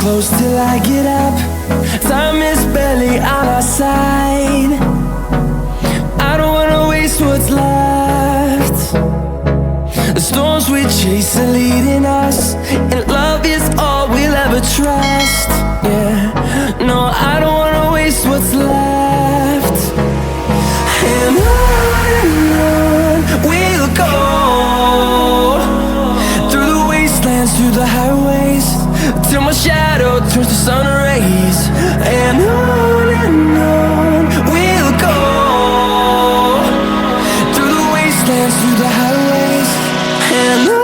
close till I get up. Time is barely on our side. I don't wanna waste what's left. The storms we chase are leading us, and love is all we'll ever trust. Yeah, no, I don't wanna waste what's left. And on we'll go, through the wastelands, through the highways, till my shadow turns to sun rays. And on we'll go, through the wastelands, through the highways, and on.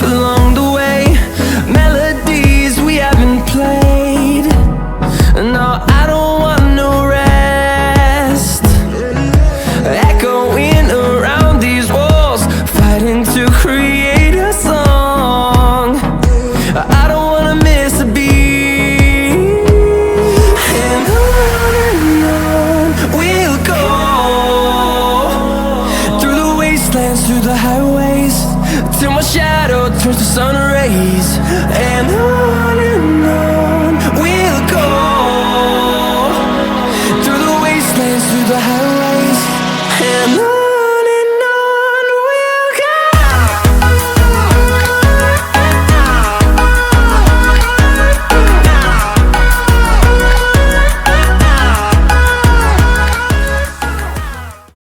Along the way, melodies we haven't played. No, I don't want no rest. Echoing around these walls, fighting to create a song. I don't wanna miss a beat. And on we'll go, through the wastelands, through the highways, till my shadow turns to sun rays. And on we'll go, through the wastelands, through the highways.